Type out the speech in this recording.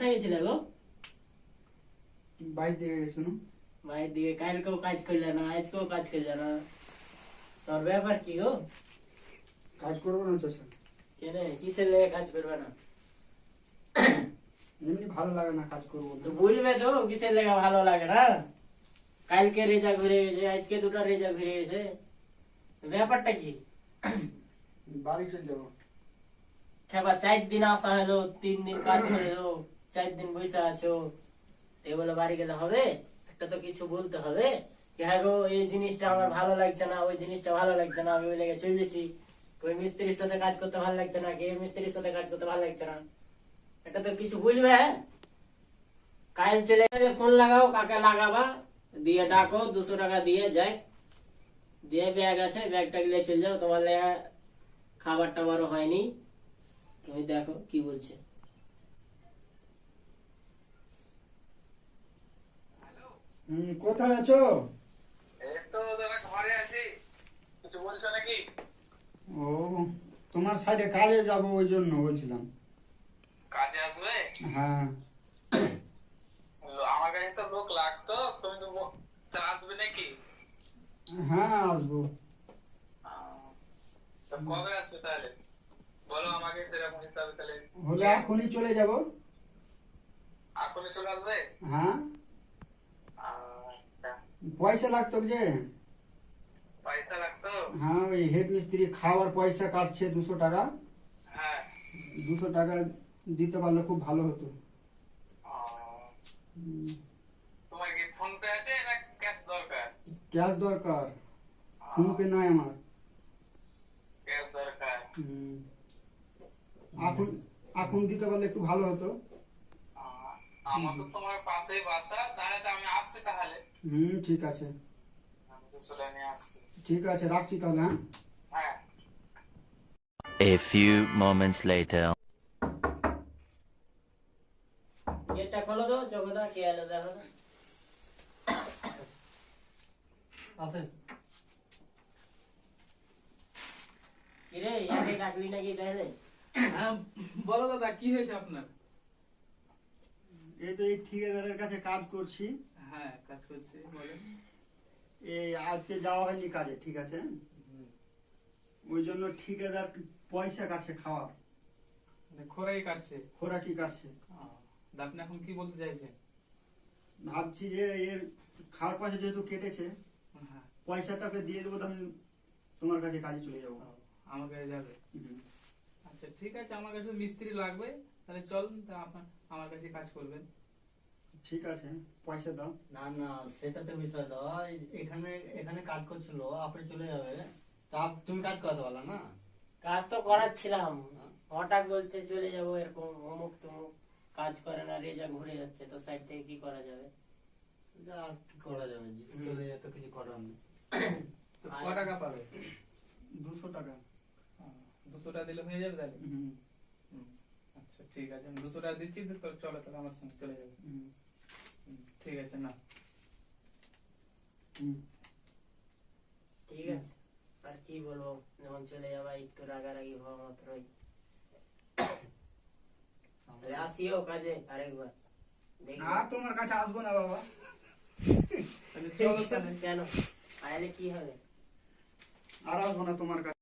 কোথায় গেছিলে গো? বাইরে দিকে গেছো না? বাইরের দিকে কালকেও কাজ করলে না, আজকেও কাজ করলে না, তোর ব্যাপার কি গো? কাজ করবো না চাষা, কেন কিসের লেগে কাজ করবে না? এমনি ভালো লাগে না কাজ করবো তো না। বলবে তো কিসের লেগে ভালো লাগে না? কালকে রেজা ঘুরে গেছে, আজকে দুটো রেজা ঘুরে গেছে, ব্যাপারটা কি? বাড়ি চলে যাবো। খেবা 4 দিন আসা হলো, 3 দিন কাজ করে দো, 4 দিন বসে আছো, এই বলে বাড়ি গেলে হবে? একটা তো কিছু বলতে হবে কি, হ্যাঁ গো এই জিনিসটা আমার ভালো লাগছে না, ওই জিনিসটা ভালো লাগছে না, আমি ওই লেগে চলে গেছি, ওই মিস্ত্রির সাথে কাজ করতে ভালো লাগছে না, কে মিস্ত্রির সাথে কাজ করতে ভালো লাগছে না, এটা তো কিছু বলবে। হ্যাঁ, কাল চলে গেলে ফোন লাগাও, কাকে লাগাবা, দিয়ে ডাকো, 200 টাকা দিয়ে যায়, দিয়ে ব্যাগ আছে, ব্যাগটা গিয়ে চলে যাও, তোমার লেগে খাবার টাবারও হয়নি, তুমি দেখো কি বলছে। কোথায় আছো? একটু দাদা ঘরে আছি, কিছু বলছো নাকি? ও, তোমার সাইডে কাজে যাব, ওই জন্য বলছিলাম। কাজে আসবে? হ্যাঁ। আমার কাছে তো লোক লাগতো, তুমি তো আসবে নাকি? হ্যাঁ আসবো। তো কবে আসবে তাহলে বলো আমাকে, সেরকম হিসাবে তাহলে হলে এখনই চলে যাব। এখনই চলে আসবে? হ্যাঁ, আচ্ছা, পয়সা লাগতো যে। পয়সা লাগতো? হ্যাঁ, ওই হেড মিস্ত্রি খাওয়ার পয়সা কাটছে 200 টাকা। হ্যাঁ। 200 টাকা দিতে পারলে খুব ভালো হতো। তোমার কি ফোন পে আছে না ক্যাশ দরকার? ক্যাশ দরকার, ফোন পে নাই আমার। ক্যাশ দরকার। এখন এখন দিতে পারলে একটু ভালো হতো। আমার তো তোমার পাশেই বাসা, তাহলে তো আমি আসছি তাহলে। ঠিক আছে। আমি তো চলে নিয়ে আসছি। ঠিক আছে, রাখছি তাহলে। হ্যাঁ। হ্যাঁ। A few moments later. গেটটা খোলো তো, চোখটা কে এলো দেখো তো। কিরে ইয়াকে ডাকলি নাকি তাহলে? হ্যাঁ, বলো দাদা কি হয়েছে আপনার? এই তো এই ঠিকাদারের কাছে কাজ করছি। হ্যাঁ, কাজ করছে, বলেন। এই আজকে যাওয়া হয়নি কাজে, ঠিক আছে? ওই জন্য ঠিকাদার পয়সা কাটছে খাওয়ার, মানে খোরাই কাটছে। খোরাকি কাটছে। তা আপনি এখন কি বলতে চাইছেন? ভাবছি যে এর খাওয়ার পয়সা যেহেতু কেটেছে, হ্যাঁ, পয়সাটাকে দিয়ে দেবো, তো আমি তোমার কাছে কাজে চলে যাবো। আমার কাছে যাবে? হুম। আচ্ছা ঠিক আছে, আমার কাছে মিস্ত্রি লাগবে, তাহলে চলুন, তা আপনার আমার কাছে কাজ করবেন। ঠিক আছে, পয়সা দাও। না না, সেটা তো বিষয় নয়। এখানে এখানে কাজ করছিল, আপনি চলে যাবে, তা তুমি কাজ করতে পারলা না? কাজ তো করাচ্ছিলাম, হঠাৎ বলছে চলে যাবো, এরকম অমুক তমুক, কাজ করে না, রেজা ঘুরে যাচ্ছে, তো সাইড থেকে কি করা যাবে? এটা আর কি করা যাবে, চলে যেতে কিছু করার নেই। তো ক টাকা পাবে? 200 টাকা। 200 টাকা দিলে হয়ে যাবে তাহলে? হুম। আচ্ছা ঠিক আছে, আমি 200 টাকা দিচ্ছি, তো চলো তাহলে আমার সঙ্গে চলে যাবে। ঠিক আছে না? ঠিক আছে, আর কি বলবো, যখন চলে যাবা একটু রাগারাগি হওয়া মাত্রই। তাহলে আসিও কাজে আরেকবার দেখবো। আর তোমার কাছে আসবো না বাবা। তাহলে চলো তাহলে। কেন আইলে কি হবে? আর আসবো না তোমার কাছে।